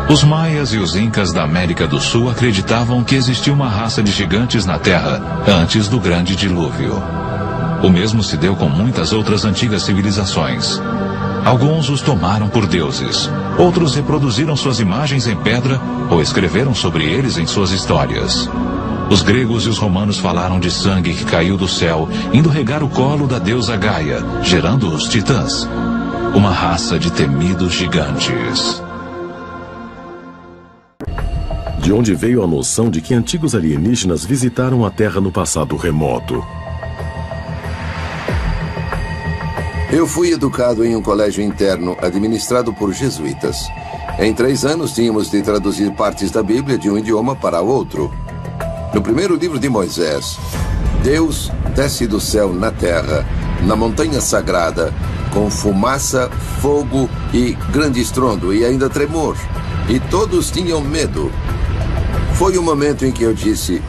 Os maias e os incas da América do Sul acreditavam que existia uma raça de gigantes na Terra antes do grande dilúvio. O mesmo se deu com muitas outras antigas civilizações. Alguns os tomaram por deuses, outros reproduziram suas imagens em pedra ou escreveram sobre eles em suas histórias. Os gregos e os romanos falaram de sangue que caiu do céu, indo regar o colo da deusa Gaia, gerando os titãs, uma raça de temidos gigantes. De onde veio a noção de que antigos alienígenas visitaram a Terra no passado remoto? Eu fui educado em um colégio interno administrado por jesuítas. Em 3 anos, tínhamos de traduzir partes da Bíblia de um idioma para outro. No primeiro livro de Moisés, Deus desce do céu na terra, na montanha sagrada, com fumaça, fogo e grande estrondo e ainda tremor. E todos tinham medo. Foi o momento em que eu disse: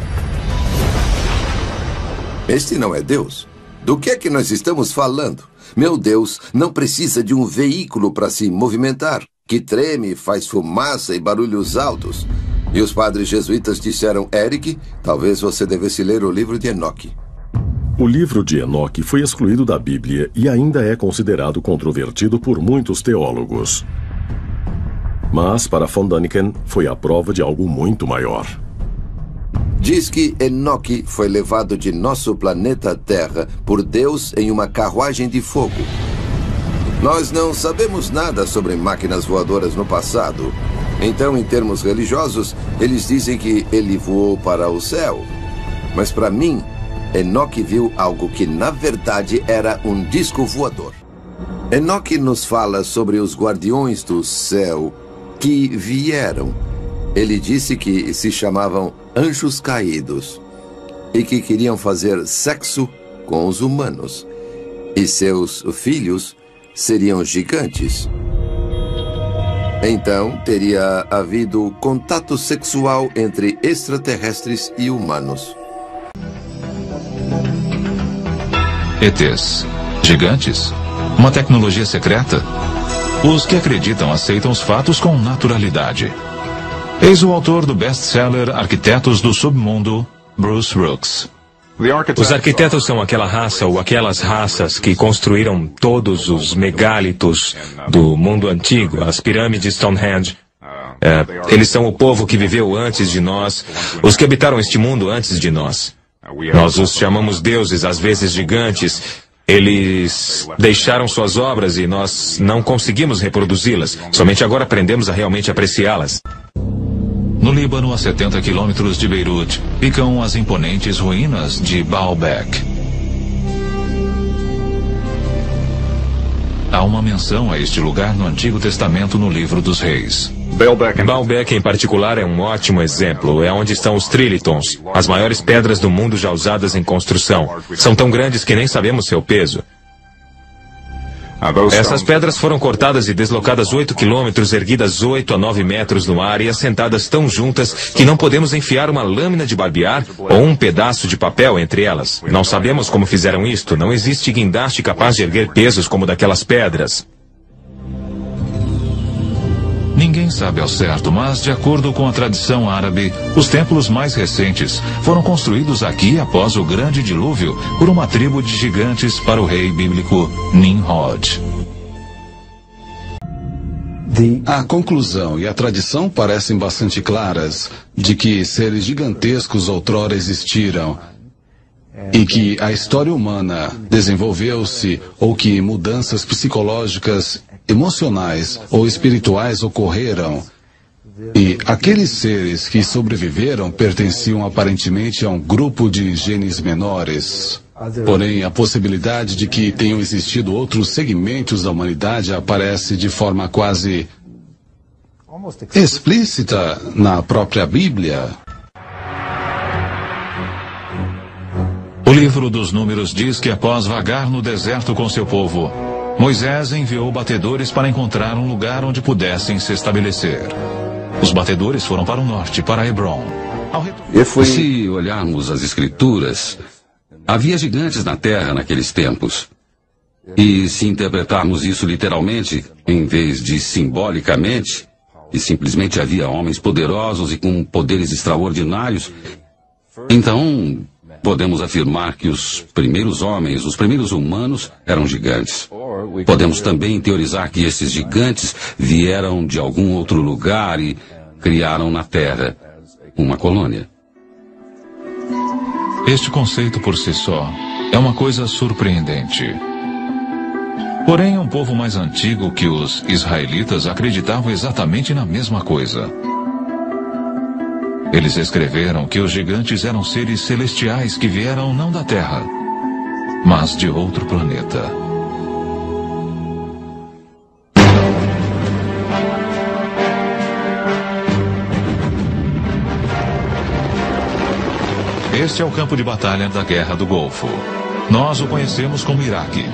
este não é Deus. Do que é que nós estamos falando? Meu Deus não precisa de um veículo para se movimentar, que treme, faz fumaça e barulhos altos. E os padres jesuítas disseram: Eric, talvez você devesse ler o livro de Enoque. O livro de Enoque foi excluído da Bíblia e ainda é considerado controvertido por muitos teólogos. Mas, para von Däniken, foi a prova de algo muito maior. Diz que Enoque foi levado de nosso planeta Terra por Deus em uma carruagem de fogo. Nós não sabemos nada sobre máquinas voadoras no passado. Então, em termos religiosos, eles dizem que ele voou para o céu. Mas para mim, Enoque viu algo que, na verdade, era um disco voador. Enoque nos fala sobre os guardiões do céu que vieram. Ele disse que se chamavam anjos caídos e que queriam fazer sexo com os humanos. E seus filhos seriam gigantes. Então, teria havido contato sexual entre extraterrestres e humanos. ETs. Gigantes? Uma tecnologia secreta? Os que acreditam aceitam os fatos com naturalidade. Eis o autor do best-seller Arquitetos do Submundo, Bruce Rooks. Os arquitetos são aquela raça ou aquelas raças que construíram todos os megálitos do mundo antigo, as pirâmides Stonehenge. Eles são o povo que viveu antes de nós, os que habitaram este mundo antes de nós. Nós os chamamos deuses, às vezes gigantes. Eles deixaram suas obras e nós não conseguimos reproduzi-las. Somente agora aprendemos a realmente apreciá-las. No Líbano, a 70 quilômetros de Beirute, ficam as imponentes ruínas de Baalbek. Há uma menção a este lugar no Antigo Testamento no Livro dos Reis. Baalbek, em particular, é um ótimo exemplo. É onde estão os trilitons, as maiores pedras do mundo já usadas em construção. São tão grandes que nem sabemos seu peso. Essas pedras foram cortadas e deslocadas 8 quilômetros, erguidas 8 a 9 metros no ar e assentadas tão juntas que não podemos enfiar uma lâmina de barbear ou um pedaço de papel entre elas. Não sabemos como fizeram isto. Não existe guindaste capaz de erguer pesos como daquelas pedras. Ninguém sabe ao certo, mas, de acordo com a tradição árabe, os templos mais recentes foram construídos aqui após o grande dilúvio por uma tribo de gigantes para o rei bíblico Nimrod. A conclusão e a tradição parecem bastante claras de que seres gigantescos outrora existiram e que a história humana desenvolveu-se ou que mudanças psicológicas, emocionais ou espirituais ocorreram. E aqueles seres que sobreviveram pertenciam aparentemente a um grupo de genes menores. Porém, a possibilidade de que tenham existido outros segmentos da humanidade aparece de forma quase explícita na própria Bíblia. O livro dos Números diz que após vagar no deserto com seu povo, Moisés enviou batedores para encontrar um lugar onde pudessem se estabelecer. Os batedores foram para o norte, para Hebron. Se olharmos as Escrituras, havia gigantes na terra naqueles tempos. E se interpretarmos isso literalmente, em vez de simbolicamente, e simplesmente havia homens poderosos e com poderes extraordinários, então podemos afirmar que os primeiros homens, os primeiros humanos, eram gigantes. Podemos também teorizar que esses gigantes vieram de algum outro lugar e criaram na Terra uma colônia. Este conceito por si só é uma coisa surpreendente. Porém, um povo mais antigo que os israelitas acreditavam exatamente na mesma coisa. Eles escreveram que os gigantes eram seres celestiais que vieram não da Terra, mas de outro planeta. Este é o campo de batalha da Guerra do Golfo. Nós o conhecemos como Iraque.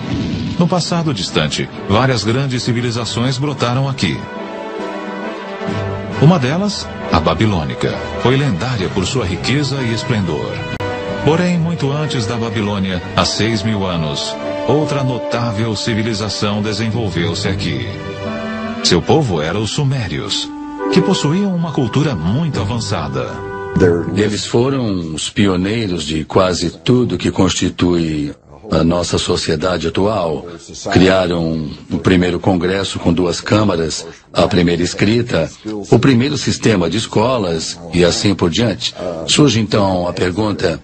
No passado distante, várias grandes civilizações brotaram aqui. Uma delas, a babilônica, foi lendária por sua riqueza e esplendor. Porém, muito antes da Babilônia, há 6.000 anos, outra notável civilização desenvolveu-se aqui. Seu povo era os Sumérios, que possuíam uma cultura muito avançada. Eles foram os pioneiros de quase tudo que constitui a nossa sociedade atual. Criaram o primeiro congresso com 2 câmaras, a primeira escrita, o primeiro sistema de escolas e assim por diante. Surge então a pergunta: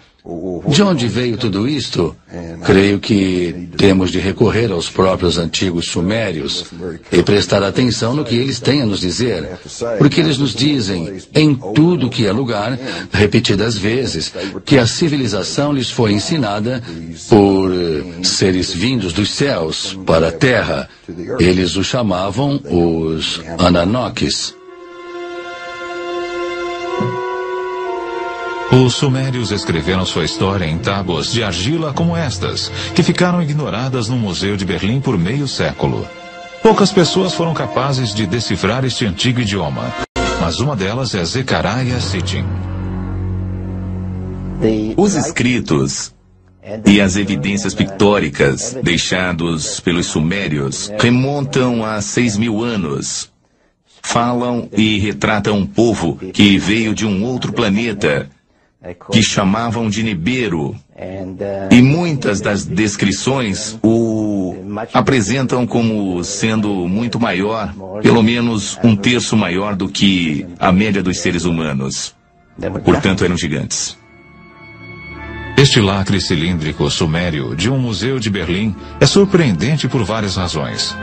de onde veio tudo isto? Creio que temos de recorrer aos próprios antigos sumérios e prestar atenção no que eles têm a nos dizer, porque eles nos dizem, em tudo que é lugar, repetidas vezes, que a civilização lhes foi ensinada por seres vindos dos céus para a terra. Eles os chamavam os Ananokes. Os sumérios escreveram sua história em tábuas de argila como estas, que ficaram ignoradas no Museu de Berlim por meio século. Poucas pessoas foram capazes de decifrar este antigo idioma, mas uma delas é Zecharia Sitchin. Os escritos e as evidências pictóricas deixados pelos sumérios remontam a 6.000 anos. Falam e retratam um povo que veio de um outro planeta, que chamavam de Nibiru, e muitas das descrições o apresentam como sendo muito maior, pelo menos 1/3 maior do que a média dos seres humanos. Portanto, eram gigantes. Este lacre cilíndrico sumério de um museu de Berlim é surpreendente por várias razões.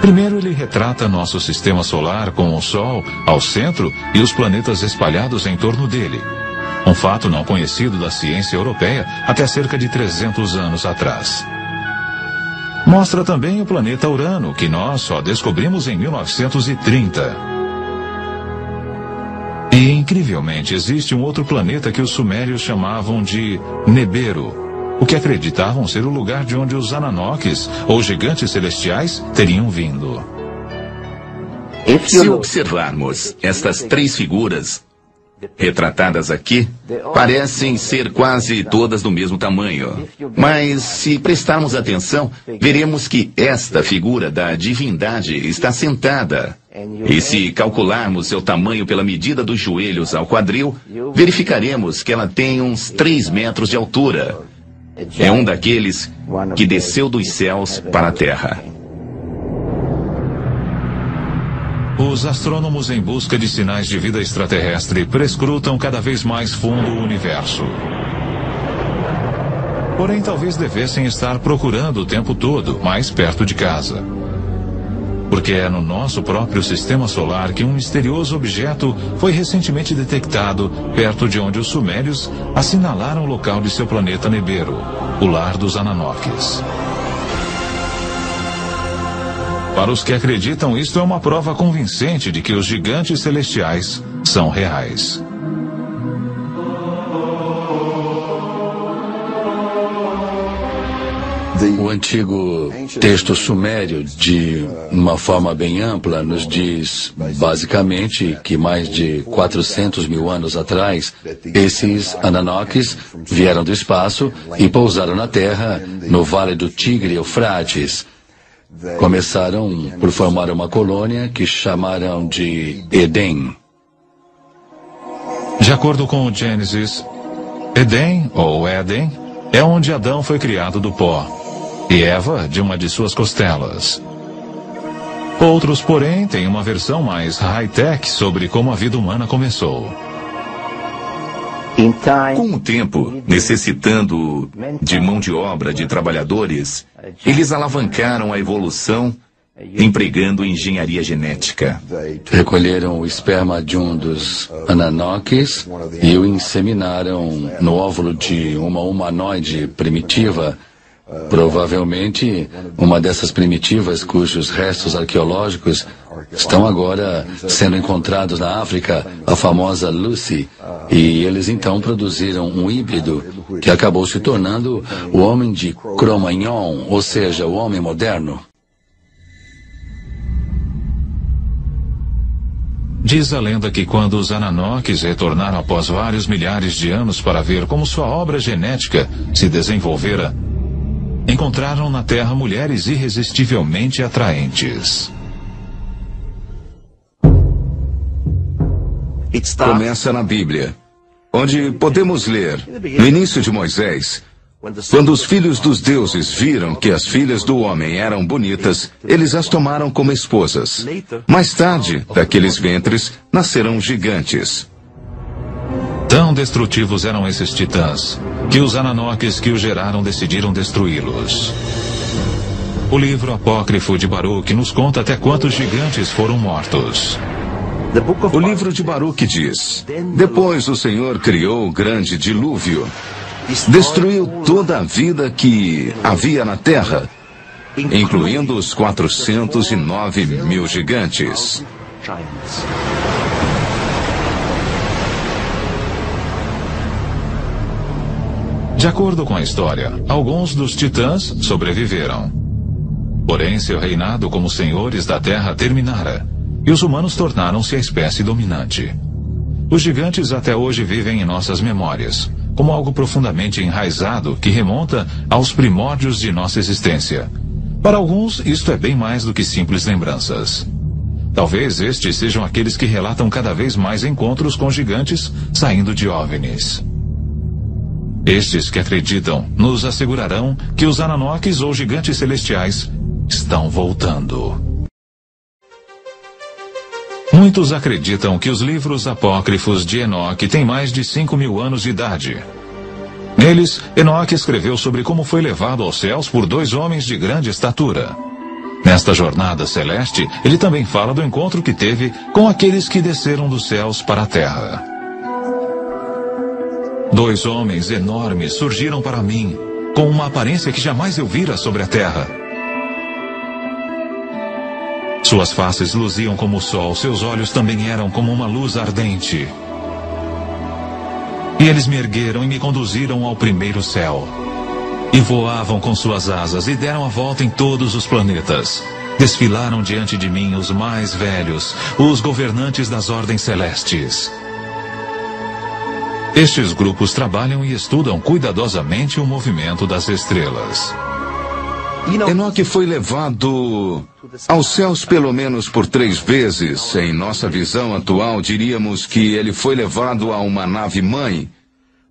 Primeiro, ele retrata nosso sistema solar com o Sol ao centro e os planetas espalhados em torno dele. Um fato não conhecido da ciência europeia até cerca de 300 anos atrás. Mostra também o planeta Urano, que nós só descobrimos em 1930. E, incrivelmente, existe um outro planeta que os sumérios chamavam de Nibiru, o que acreditavam ser o lugar de onde os Ananokes, ou gigantes celestiais, teriam vindo. Se observarmos estas 3 figuras retratadas aqui, parecem ser quase todas do mesmo tamanho. Mas, se prestarmos atenção, veremos que esta figura da divindade está sentada. E se calcularmos seu tamanho pela medida dos joelhos ao quadril, verificaremos que ela tem uns 3 metros de altura. É um daqueles que desceu dos céus para a terra. Os astrônomos em busca de sinais de vida extraterrestre prescrutam cada vez mais fundo o universo. Porém, talvez devessem estar procurando o tempo todo, mais perto de casa. Porque é no nosso próprio sistema solar que um misterioso objeto foi recentemente detectado perto de onde os sumérios assinalaram o local de seu planeta Nibiru, o lar dos Ananokes. Para os que acreditam, isto é uma prova convincente de que os gigantes celestiais são reais. O antigo texto sumério, de uma forma bem ampla, nos diz, basicamente, que mais de 400.000 anos atrás, esses Ananokes vieram do espaço e pousaram na Terra, no Vale do Tigre e Eufrates. começaram por formar uma colônia que chamaram de Éden. De acordo com o Gênesis, Éden, ou Éden, é onde Adão foi criado do pó, e Eva de uma de suas costelas. Outros, porém, têm uma versão mais high-tech sobre como a vida humana começou. Com o tempo, necessitando de mão de obra de trabalhadores, eles alavancaram a evolução empregando engenharia genética. Recolheram o esperma de um dos Ananoques e o inseminaram no óvulo de uma humanoide primitiva, provavelmente uma dessas primitivas cujos restos arqueológicos estão agora sendo encontrados na África, a famosa Lucy, e eles então produziram um híbrido que acabou se tornando o homem de Cro-Magnon, ou seja, o homem moderno. Diz a lenda que quando os Ananoques retornaram após vários milhares de anos para ver como sua obra genética se desenvolvera, encontraram na Terra mulheres irresistivelmente atraentes. Começa na Bíblia, onde podemos ler, no início de Moisés, quando os filhos dos deuses viram que as filhas do homem eram bonitas, eles as tomaram como esposas. Mais tarde, daqueles ventres, nasceram gigantes. Tão destrutivos eram esses titãs, que os Ananoques que os geraram decidiram destruí-los. O livro apócrifo de Baruque nos conta até quantos gigantes foram mortos. O livro de Baruque diz: depois o Senhor criou o grande dilúvio, destruiu toda a vida que havia na terra, incluindo os 409 mil gigantes. De acordo com a história, alguns dos titãs sobreviveram. Porém, seu reinado como senhores da Terra terminara, e os humanos tornaram-se a espécie dominante. Os gigantes até hoje vivem em nossas memórias, como algo profundamente enraizado que remonta aos primórdios de nossa existência. Para alguns, isto é bem mais do que simples lembranças. Talvez estes sejam aqueles que relatam cada vez mais encontros com gigantes saindo de OVNIs. Estes que acreditam nos assegurarão que os Ananoques ou gigantes celestiais estão voltando. Muitos acreditam que os livros apócrifos de Enoque têm mais de 5.000 anos de idade. Neles, Enoque escreveu sobre como foi levado aos céus por 2 homens de grande estatura. Nesta jornada celeste, ele também fala do encontro que teve com aqueles que desceram dos céus para a terra. 2 homens enormes surgiram para mim, com uma aparência que jamais eu vira sobre a terra. Suas faces luziam como o sol, seus olhos também eram como uma luz ardente. E eles me ergueram e me conduziram ao primeiro céu. E voavam com suas asas e deram a volta em todos os planetas. Desfilaram diante de mim os mais velhos, os governantes das ordens celestes. Estes grupos trabalham e estudam cuidadosamente o movimento das estrelas. Enoque foi levado aos céus pelo menos por 3 vezes. Em nossa visão atual, diríamos que ele foi levado a uma nave-mãe.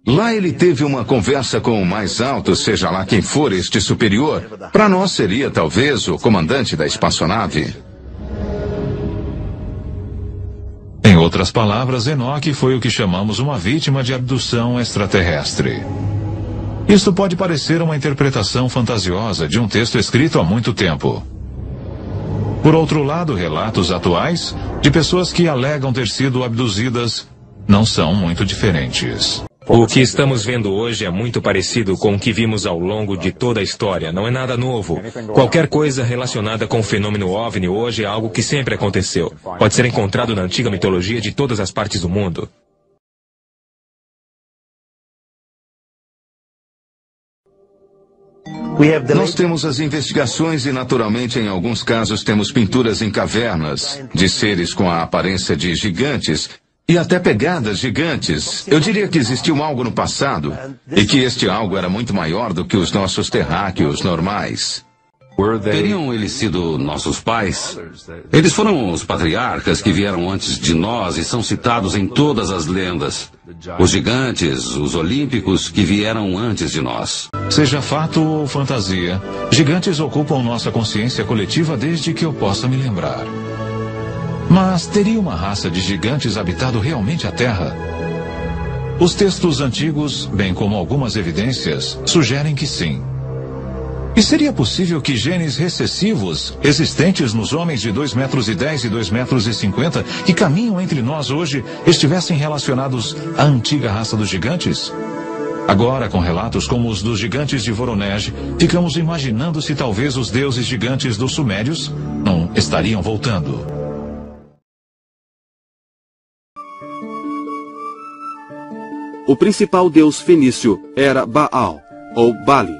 Lá ele teve uma conversa com o mais alto, seja lá quem for este superior. Para nós seria talvez o comandante da espaçonave. Em outras palavras, Enoque foi o que chamamos uma vítima de abdução extraterrestre. Isto pode parecer uma interpretação fantasiosa de um texto escrito há muito tempo. Por outro lado, relatos atuais de pessoas que alegam ter sido abduzidas não são muito diferentes. O que estamos vendo hoje é muito parecido com o que vimos ao longo de toda a história. Não é nada novo. Qualquer coisa relacionada com o fenômeno OVNI hoje é algo que sempre aconteceu. Pode ser encontrado na antiga mitologia de todas as partes do mundo. Nós temos as investigações e, naturalmente, em alguns casos temos pinturas em cavernas de seres com a aparência de gigantes e até pegadas gigantes. Eu diria que existiu algo no passado e que este algo era muito maior do que os nossos terráqueos normais. Teriam eles sido nossos pais? Eles foram os patriarcas que vieram antes de nós e são citados em todas as lendas. Os gigantes, os olímpicos que vieram antes de nós. Seja fato ou fantasia, gigantes ocupam nossa consciência coletiva desde que eu possa me lembrar. Mas teria uma raça de gigantes habitado realmente a Terra? Os textos antigos, bem como algumas evidências, sugerem que sim. E seria possível que genes recessivos, existentes nos homens de 2,10 metros e 2,50 metros, que caminham entre nós hoje, estivessem relacionados à antiga raça dos gigantes? Agora, com relatos como os dos gigantes de Voronezh, ficamos imaginando se talvez os deuses gigantes dos Sumérios não estariam voltando. O principal deus fenício era Baal, ou Bali.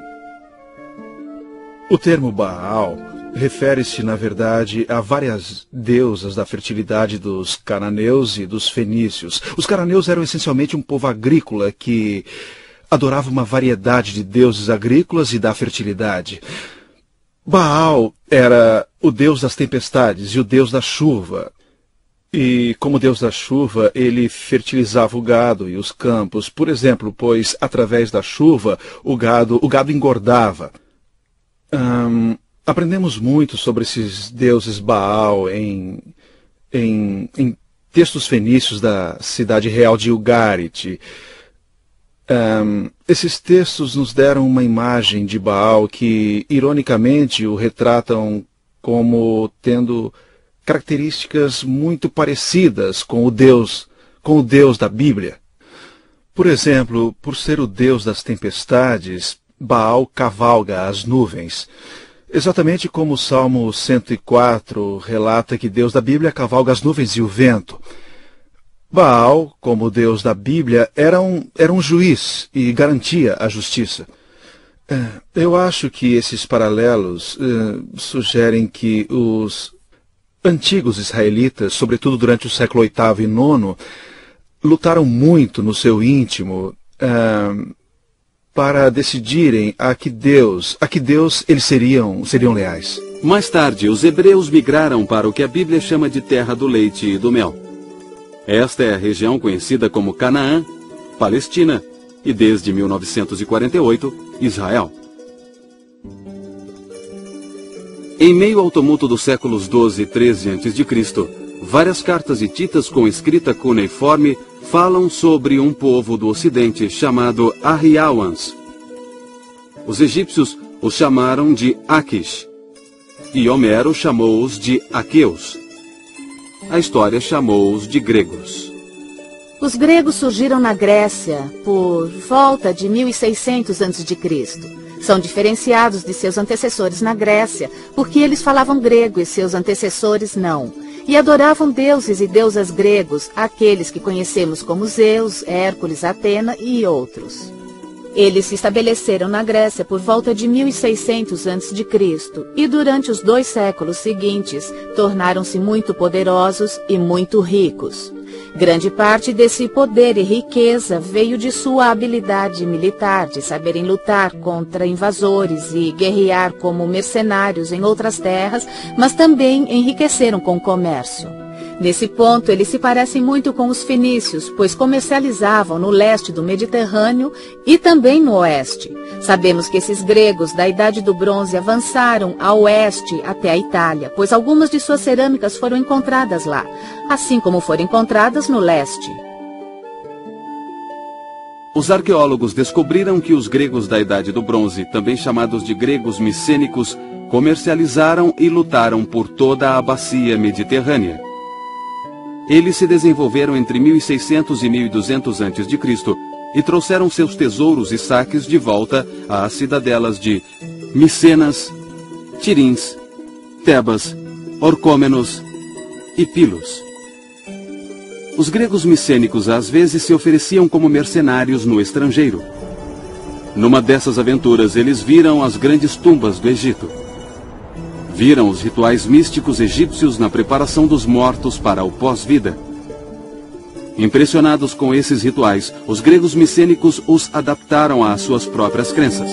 O termo Baal refere-se, na verdade, a várias deusas da fertilidade dos cananeus e dos fenícios. Os cananeus eram essencialmente um povo agrícola que adorava uma variedade de deuses agrícolas e da fertilidade. Baal era o deus das tempestades e o deus da chuva. E, como deus da chuva, ele fertilizava o gado e os campos. Por exemplo, pois, através da chuva, o gado engordava. Aprendemos muito sobre esses deuses Baal em textos fenícios da cidade real de Ugarit. Esses textos nos deram uma imagem de Baal que, ironicamente, o retratam como tendo características muito parecidas com o Deus da Bíblia. Por exemplo, por ser o Deus das tempestades, Baal cavalga as nuvens. Exatamente como o Salmo 104 relata que Deus da Bíblia cavalga as nuvens e o vento. Baal, como Deus da Bíblia, era um juiz e garantia a justiça. Eu acho que esses paralelos sugerem que os antigos israelitas, sobretudo durante o século VIII e IX, lutaram muito no seu íntimo para decidirem a que Deus eles seriam leais. Mais tarde, os hebreus migraram para o que a Bíblia chama de terra do leite e do mel. Esta é a região conhecida como Canaã, Palestina e, desde 1948, Israel. Em meio ao tumulto dos séculos 12 e 13 a.C., várias cartas hititas com escrita cuneiforme falam sobre um povo do ocidente chamado Arriawans. Os egípcios os chamaram de Aquish, e Homero chamou-os de aqueus. A história chamou-os de gregos. Os gregos surgiram na Grécia por volta de 1600 a.C. São diferenciados de seus antecessores na Grécia, porque eles falavam grego e seus antecessores não. E adoravam deuses e deusas gregos, aqueles que conhecemos como Zeus, Hércules, Atena e outros. Eles se estabeleceram na Grécia por volta de 1600 a.C. e durante os 2 séculos seguintes tornaram-se muito poderosos e muito ricos. Grande parte desse poder e riqueza veio de sua habilidade militar, de saberem lutar contra invasores e guerrear como mercenários em outras terras, mas também enriqueceram com o comércio. Nesse ponto, eles se parecem muito com os fenícios, pois comercializavam no leste do Mediterrâneo e também no oeste. Sabemos que esses gregos da Idade do Bronze avançaram a oeste até a Itália, pois algumas de suas cerâmicas foram encontradas lá, assim como foram encontradas no leste. Os arqueólogos descobriram que os gregos da Idade do Bronze, também chamados de gregos micênicos, comercializaram e lutaram por toda a bacia mediterrânea. Eles se desenvolveram entre 1600 e 1200 a.C. e trouxeram seus tesouros e saques de volta às cidadelas de Micenas, Tirins, Tebas, Orcômenos e Pilos. Os gregos micênicos às vezes se ofereciam como mercenários no estrangeiro. Numa dessas aventuras, eles viram as grandes tumbas do Egito. Viram os rituais místicos egípcios na preparação dos mortos para o pós-vida. Impressionados com esses rituais, os gregos micênicos os adaptaram às suas próprias crenças.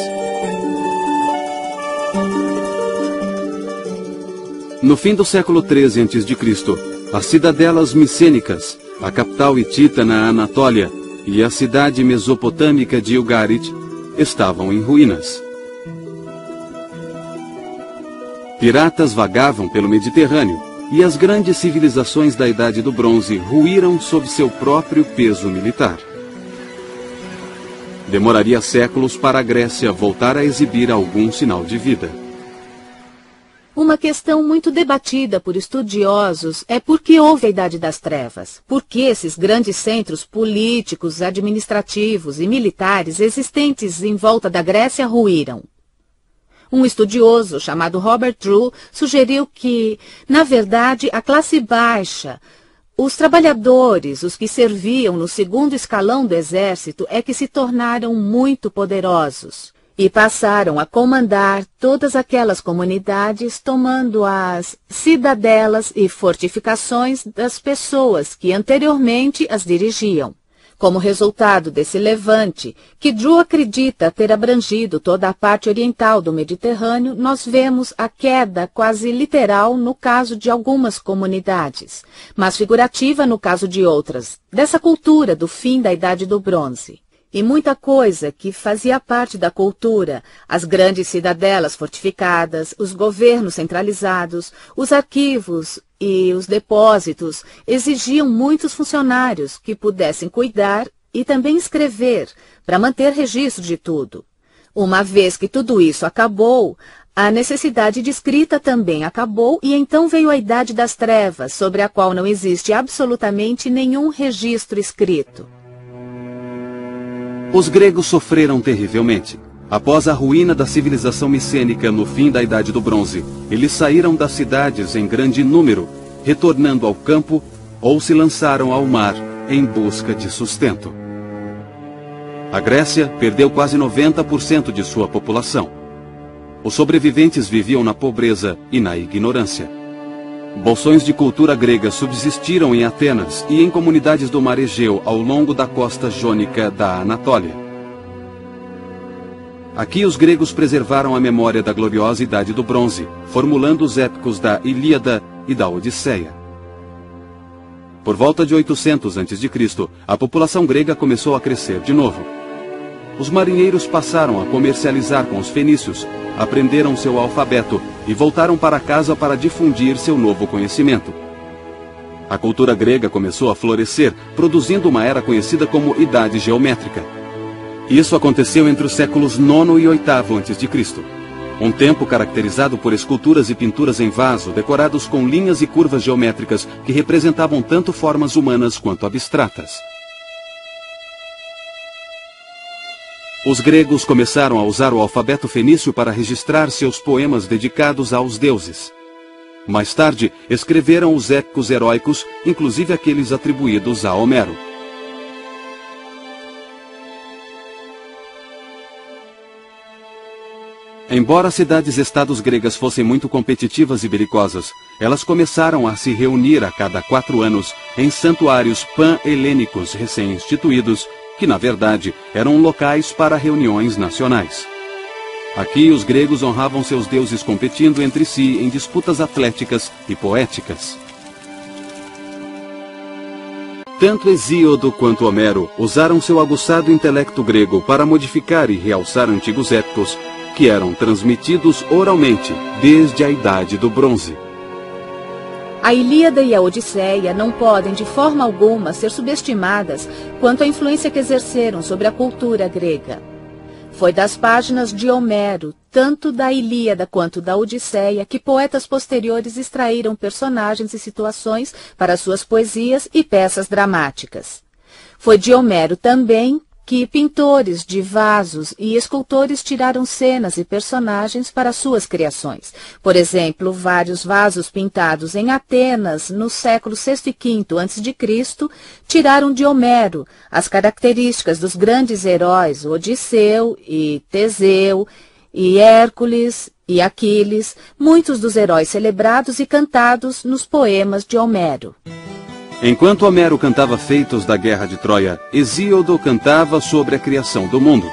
No fim do século XIII a.C., as cidadelas micênicas, a capital hitita na Anatólia e a cidade mesopotâmica de Ugarit estavam em ruínas. Piratas vagavam pelo Mediterrâneo e as grandes civilizações da Idade do Bronze ruíram sob seu próprio peso militar. Demoraria séculos para a Grécia voltar a exibir algum sinal de vida. Uma questão muito debatida por estudiosos é por que houve a Idade das Trevas. Por que esses grandes centros políticos, administrativos e militares existentes em volta da Grécia ruíram? Um estudioso chamado Robert Drew sugeriu que, na verdade, a classe baixa, os trabalhadores, os que serviam no segundo escalão do exército, é que se tornaram muito poderosos e passaram a comandar todas aquelas comunidades, tomando as cidadelas e fortificações das pessoas que anteriormente as dirigiam. Como resultado desse levante, que Drew acredita ter abrangido toda a parte oriental do Mediterrâneo, nós vemos a queda quase literal no caso de algumas comunidades, mas figurativa no caso de outras, dessa cultura do fim da Idade do Bronze. E muita coisa que fazia parte da cultura, as grandes cidadelas fortificadas, os governos centralizados, os arquivos e os depósitos, exigiam muitos funcionários que pudessem cuidar e também escrever, para manter registro de tudo. Uma vez que tudo isso acabou, a necessidade de escrita também acabou e então veio a Idade das Trevas, sobre a qual não existe absolutamente nenhum registro escrito. Os gregos sofreram terrivelmente. Após a ruína da civilização micênica no fim da Idade do Bronze, eles saíram das cidades em grande número, retornando ao campo ou se lançaram ao mar em busca de sustento. A Grécia perdeu quase 90% de sua população. Os sobreviventes viviam na pobreza e na ignorância. Bolsões de cultura grega subsistiram em Atenas e em comunidades do mar Egeu ao longo da costa jônica da Anatólia. Aqui os gregos preservaram a memória da gloriosa Idade do Bronze, formulando os épicos da Ilíada e da Odisseia. Por volta de 800 a.C., a população grega começou a crescer de novo. Os marinheiros passaram a comercializar com os fenícios, aprenderam seu alfabeto e voltaram para casa para difundir seu novo conhecimento. A cultura grega começou a florescer, produzindo uma era conhecida como Idade Geométrica. Isso aconteceu entre os séculos IX e VIII a.C., um tempo caracterizado por esculturas e pinturas em vaso decorados com linhas e curvas geométricas que representavam tanto formas humanas quanto abstratas. Os gregos começaram a usar o alfabeto fenício para registrar seus poemas dedicados aos deuses. Mais tarde, escreveram os épicos heróicos, inclusive aqueles atribuídos a Homero. Embora as cidades-estados gregas fossem muito competitivas e belicosas, elas começaram a se reunir a cada 4 anos em santuários pan-helênicos recém-instituídos, que na verdade eram locais para reuniões nacionais. Aqui os gregos honravam seus deuses competindo entre si em disputas atléticas e poéticas. Tanto Hesíodo quanto Homero usaram seu aguçado intelecto grego para modificar e realçar antigos épicos que eram transmitidos oralmente desde a Idade do Bronze. A Ilíada e a Odisseia não podem de forma alguma ser subestimadas quanto à influência que exerceram sobre a cultura grega. Foi das páginas de Homero, tanto da Ilíada quanto da Odisseia, que poetas posteriores extraíram personagens e situações para suas poesias e peças dramáticas. Foi de Homero também que pintores de vasos e escultores tiraram cenas e personagens para suas criações. Por exemplo, vários vasos pintados em Atenas no século VI e V a.C. tiraram de Homero as características dos grandes heróis Odisseu e Teseu e Hércules e Aquiles, muitos dos heróis celebrados e cantados nos poemas de Homero. Enquanto Homero cantava feitos da guerra de Troia, Hesíodo cantava sobre a criação do mundo.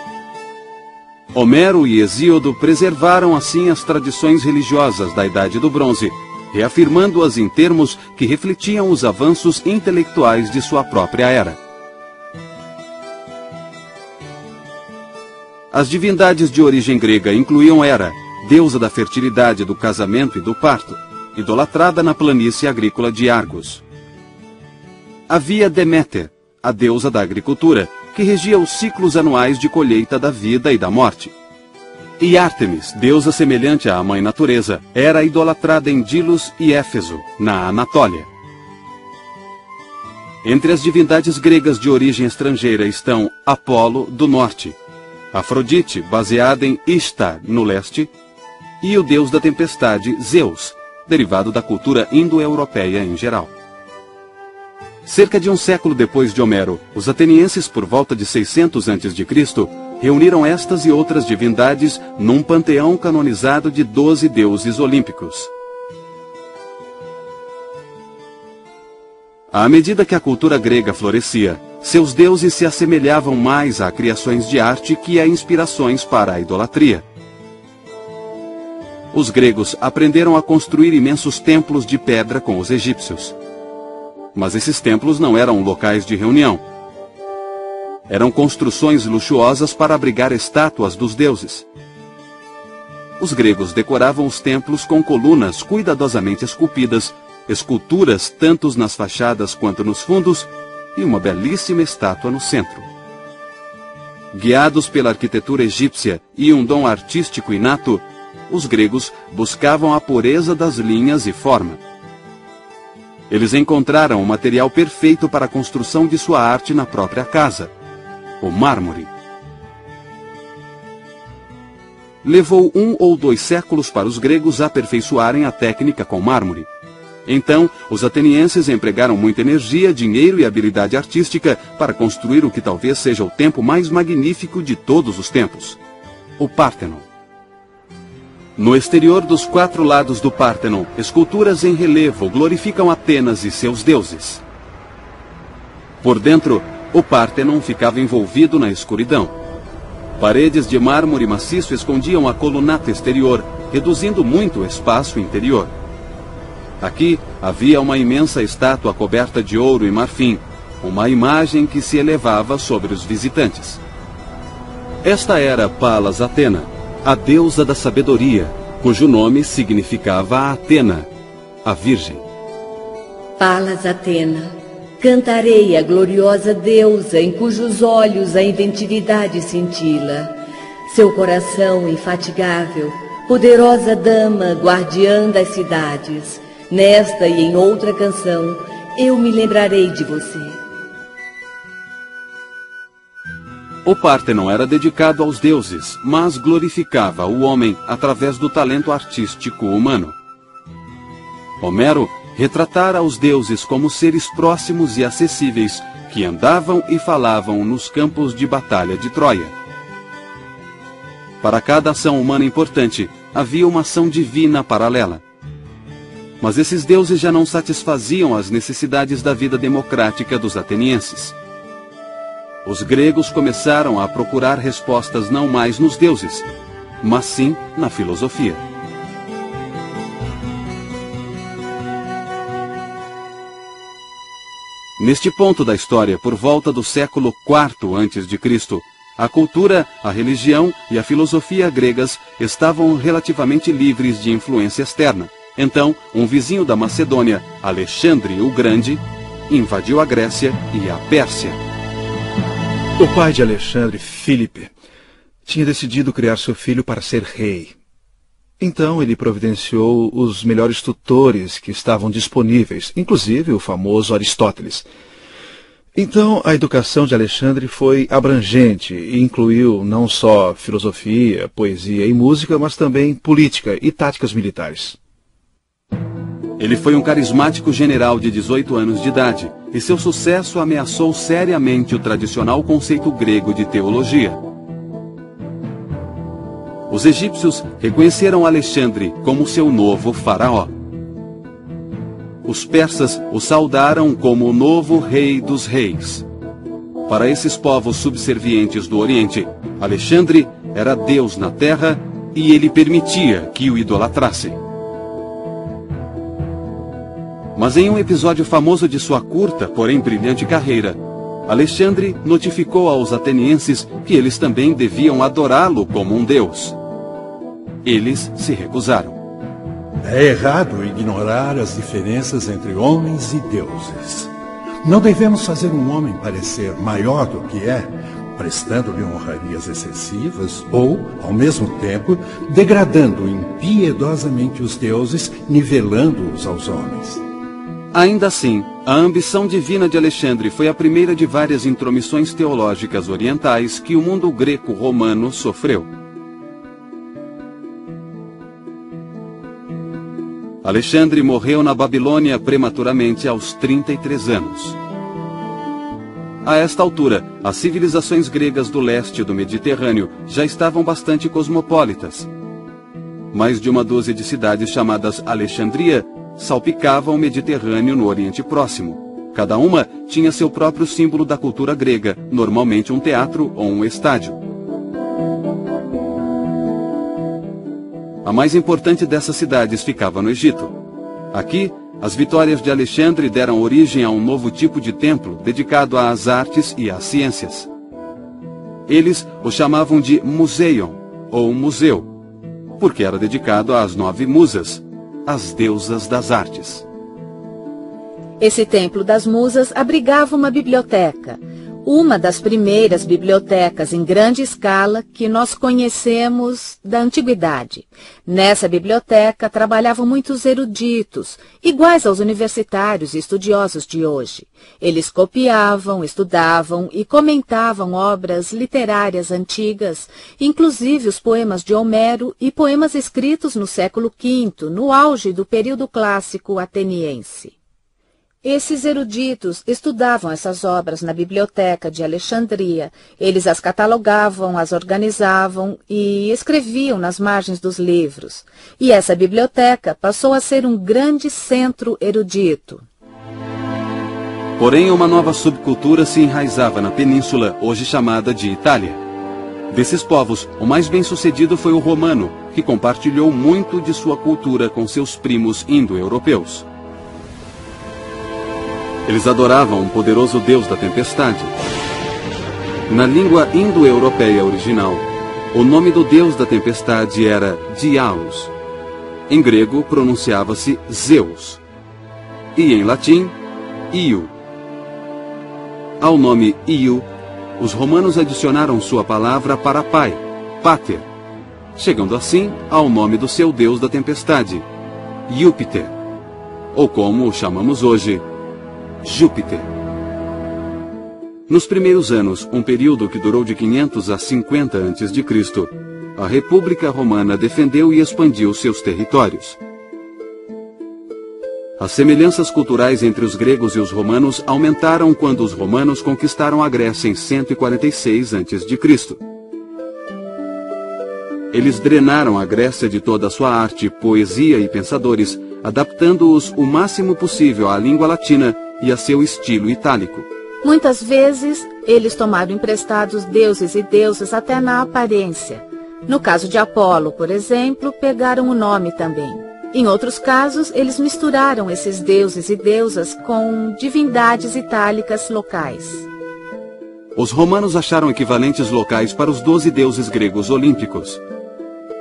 Homero e Hesíodo preservaram assim as tradições religiosas da Idade do Bronze, reafirmando-as em termos que refletiam os avanços intelectuais de sua própria era. As divindades de origem grega incluíam Hera, deusa da fertilidade, do casamento e do parto, idolatrada na planície agrícola de Argos. Havia Deméter, a deusa da agricultura, que regia os ciclos anuais de colheita da vida e da morte. E Ártemis, deusa semelhante à mãe natureza, era idolatrada em Dilos e Éfeso, na Anatólia. Entre as divindades gregas de origem estrangeira estão Apolo, do norte, Afrodite, baseada em Ishtar, no leste, e o deus da tempestade, Zeus, derivado da cultura indo-europeia em geral. Cerca de um século depois de Homero, os atenienses, por volta de 600 a.C., reuniram estas e outras divindades num panteão canonizado de 12 deuses olímpicos. À medida que a cultura grega florescia, seus deuses se assemelhavam mais a criações de arte que a inspirações para a idolatria. Os gregos aprenderam a construir imensos templos de pedra com os egípcios. Mas esses templos não eram locais de reunião. Eram construções luxuosas para abrigar estátuas dos deuses. Os gregos decoravam os templos com colunas cuidadosamente esculpidas, esculturas tanto nas fachadas quanto nos fundos, e uma belíssima estátua no centro. Guiados pela arquitetura egípcia e um dom artístico inato, os gregos buscavam a pureza das linhas e forma. Eles encontraram o material perfeito para a construção de sua arte na própria casa, o mármore. Levou 1 ou 2 séculos para os gregos aperfeiçoarem a técnica com mármore. Então, os atenienses empregaram muita energia, dinheiro e habilidade artística para construir o que talvez seja o templo mais magnífico de todos os tempos, o Pártenon. No exterior dos 4 lados do Pártenon, esculturas em relevo glorificam Atenas e seus deuses. Por dentro, o Pártenon ficava envolvido na escuridão. Paredes de mármore maciço escondiam a colunata exterior, reduzindo muito o espaço interior. Aqui havia uma imensa estátua coberta de ouro e marfim, uma imagem que se elevava sobre os visitantes. Esta era Palas Atena, a deusa da sabedoria, cujo nome significava Atena, a Virgem. Palas Atena, cantarei a gloriosa deusa em cujos olhos a inventividade cintila, seu coração infatigável, poderosa dama guardiã das cidades. Nesta e em outra canção, eu me lembrarei de você. O Pártenon era dedicado aos deuses, mas glorificava o homem através do talento artístico humano. Homero retratara os deuses como seres próximos e acessíveis, que andavam e falavam nos campos de batalha de Troia. Para cada ação humana importante, havia uma ação divina paralela. Mas esses deuses já não satisfaziam as necessidades da vida democrática dos atenienses. Os gregos começaram a procurar respostas não mais nos deuses, mas sim na filosofia. Neste ponto da história, por volta do século IV a.C., a cultura, a religião e a filosofia gregas estavam relativamente livres de influência externa. Então, um vizinho da Macedônia, Alexandre o Grande, invadiu a Grécia e a Pérsia. O pai de Alexandre, Filipe, tinha decidido criar seu filho para ser rei. Então ele providenciou os melhores tutores que estavam disponíveis, inclusive o famoso Aristóteles. Então a educação de Alexandre foi abrangente e incluiu não só filosofia, poesia e música, mas também política e táticas militares. Ele foi um carismático general de 18 anos de idade, e seu sucesso ameaçou seriamente o tradicional conceito grego de teologia. Os egípcios reconheceram Alexandre como seu novo faraó. Os persas o saudaram como o novo rei dos reis. Para esses povos subservientes do Oriente, Alexandre era Deus na terra e ele permitia que o idolatrassem. Mas em um episódio famoso de sua curta, porém brilhante carreira, Alexandre notificou aos atenienses que eles também deviam adorá-lo como um deus. Eles se recusaram. É errado ignorar as diferenças entre homens e deuses. Não devemos fazer um homem parecer maior do que é, prestando-lhe honrarias excessivas ou, ao mesmo tempo, degradando impiedosamente os deuses, nivelando-os aos homens. Ainda assim, a ambição divina de Alexandre foi a primeira de várias intromissões teológicas orientais que o mundo greco-romano sofreu. Alexandre morreu na Babilônia prematuramente aos 33 anos. A esta altura, as civilizações gregas do leste do Mediterrâneo já estavam bastante cosmopolitas. Mais de uma dúzia de cidades chamadas Alexandria salpicavam o Mediterrâneo no Oriente Próximo. Cada uma tinha seu próprio símbolo da cultura grega, normalmente um teatro ou um estádio. A mais importante dessas cidades ficava no Egito. Aqui, as vitórias de Alexandre deram origem a um novo tipo de templo dedicado às artes e às ciências. Eles o chamavam de Museion, ou museu, porque era dedicado às 9 musas, as deusas das artes. Esse templo das musas abrigava uma biblioteca, uma das primeiras bibliotecas em grande escala que nós conhecemos da antiguidade. Nessa biblioteca trabalhavam muitos eruditos, iguais aos universitários e estudiosos de hoje. Eles copiavam, estudavam e comentavam obras literárias antigas, inclusive os poemas de Homero e poemas escritos no século V, no auge do período clássico ateniense. Esses eruditos estudavam essas obras na biblioteca de Alexandria. Eles as catalogavam, as organizavam e escreviam nas margens dos livros. E essa biblioteca passou a ser um grande centro erudito. Porém, uma nova subcultura se enraizava na península, hoje chamada de Itália. Desses povos, o mais bem-sucedido foi o romano, que compartilhou muito de sua cultura com seus primos indo-europeus. Eles adoravam um poderoso deus da tempestade. Na língua indo-europeia original, o nome do deus da tempestade era Diaos. Em grego, pronunciava-se Zeus. E em latim, Io. Ao nome Io, os romanos adicionaram sua palavra para pai, Pater, chegando assim ao nome do seu deus da tempestade, Júpiter, ou como o chamamos hoje, Júpiter. Nos primeiros anos, um período que durou de 500 a 50 a.C., a República Romana defendeu e expandiu seus territórios. As semelhanças culturais entre os gregos e os romanos aumentaram quando os romanos conquistaram a Grécia em 146 a.C. Eles drenaram a Grécia de toda a sua arte, poesia e pensadores, adaptando-os o máximo possível à língua latina e a seu estilo itálico. Muitas vezes, eles tomaram emprestados deuses e deusas até na aparência. No caso de Apolo, por exemplo, pegaram o nome também. Em outros casos, eles misturaram esses deuses e deusas com divindades itálicas locais. Os romanos acharam equivalentes locais para os 12 deuses gregos olímpicos.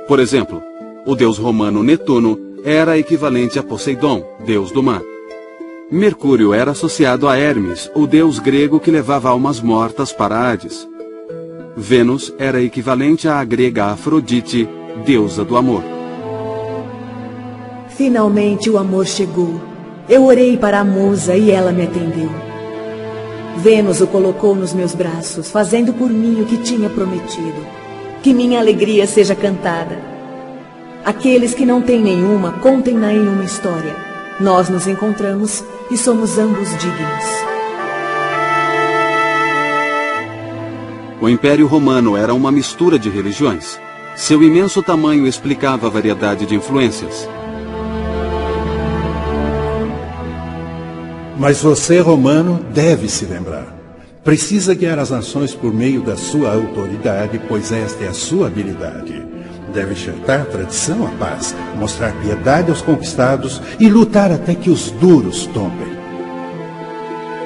Por exemplo, o deus romano Netuno era equivalente a Poseidon, deus do mar. Mercúrio era associado a Hermes, o deus grego que levava almas mortas para Hades. Vênus era equivalente à grega Afrodite, deusa do amor. Finalmente o amor chegou. Eu orei para a musa e ela me atendeu. Vênus o colocou nos meus braços, fazendo por mim o que tinha prometido. Que minha alegria seja cantada. Aqueles que não têm nenhuma, contem-na em uma história. Nós nos encontramos e somos ambos dignos. O Império Romano era uma mistura de religiões. Seu imenso tamanho explicava a variedade de influências. Mas você, romano, deve se lembrar. Precisa guiar as nações por meio da sua autoridade, pois esta é a sua habilidade. Deve enxertar a tradição à paz, mostrar piedade aos conquistados e lutar até que os duros tombem.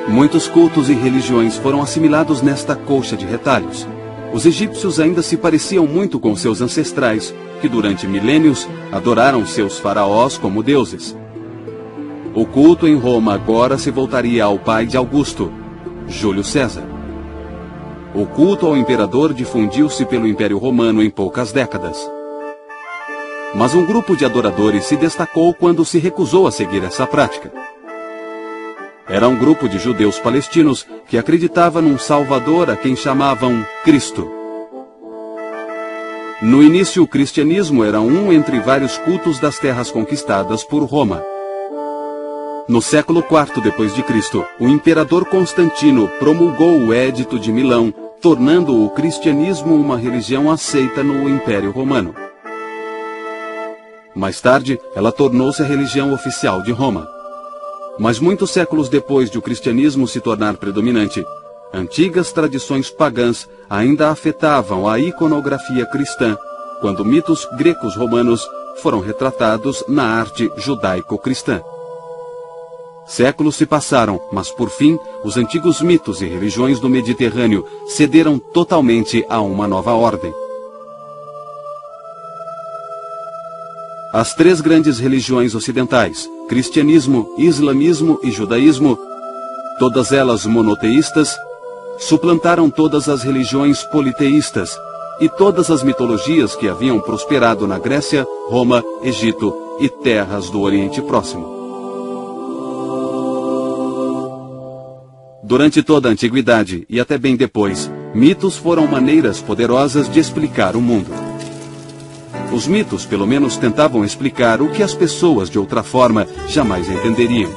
Muitos cultos e religiões foram assimilados nesta colcha de retalhos. Os egípcios ainda se pareciam muito com seus ancestrais, que durante milênios adoraram seus faraós como deuses. O culto em Roma agora se voltaria ao pai de Augusto, Júlio César. O culto ao imperador difundiu-se pelo Império Romano em poucas décadas. Mas um grupo de adoradores se destacou quando se recusou a seguir essa prática. Era um grupo de judeus palestinos que acreditava num Salvador a quem chamavam Cristo. No início, o cristianismo era um entre vários cultos das terras conquistadas por Roma. No século IV d.C., o imperador Constantino promulgou o Édito de Milão, tornando o cristianismo uma religião aceita no Império Romano. Mais tarde, ela tornou-se a religião oficial de Roma. Mas muitos séculos depois de o cristianismo se tornar predominante, antigas tradições pagãs ainda afetavam a iconografia cristã, quando mitos gregos romanos foram retratados na arte judaico-cristã. Séculos se passaram, mas por fim, os antigos mitos e religiões do Mediterrâneo cederam totalmente a uma nova ordem. As três grandes religiões ocidentais, cristianismo, islamismo e judaísmo, todas elas monoteístas, suplantaram todas as religiões politeístas e todas as mitologias que haviam prosperado na Grécia, Roma, Egito e terras do Oriente Próximo. Durante toda a antiguidade e até bem depois, mitos foram maneiras poderosas de explicar o mundo. Os mitos, pelo menos, tentavam explicar o que as pessoas, de outra forma, jamais entenderiam.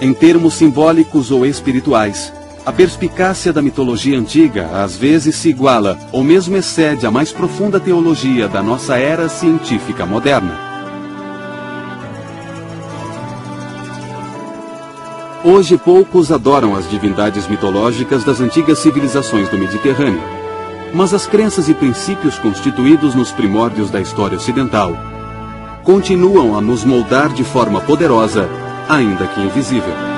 Em termos simbólicos ou espirituais, a perspicácia da mitologia antiga às vezes se iguala ou mesmo excede a mais profunda teologia da nossa era científica moderna. Hoje poucos adoram as divindades mitológicas das antigas civilizações do Mediterrâneo. Mas as crenças e princípios constituídos nos primórdios da história ocidental continuam a nos moldar de forma poderosa, ainda que invisível.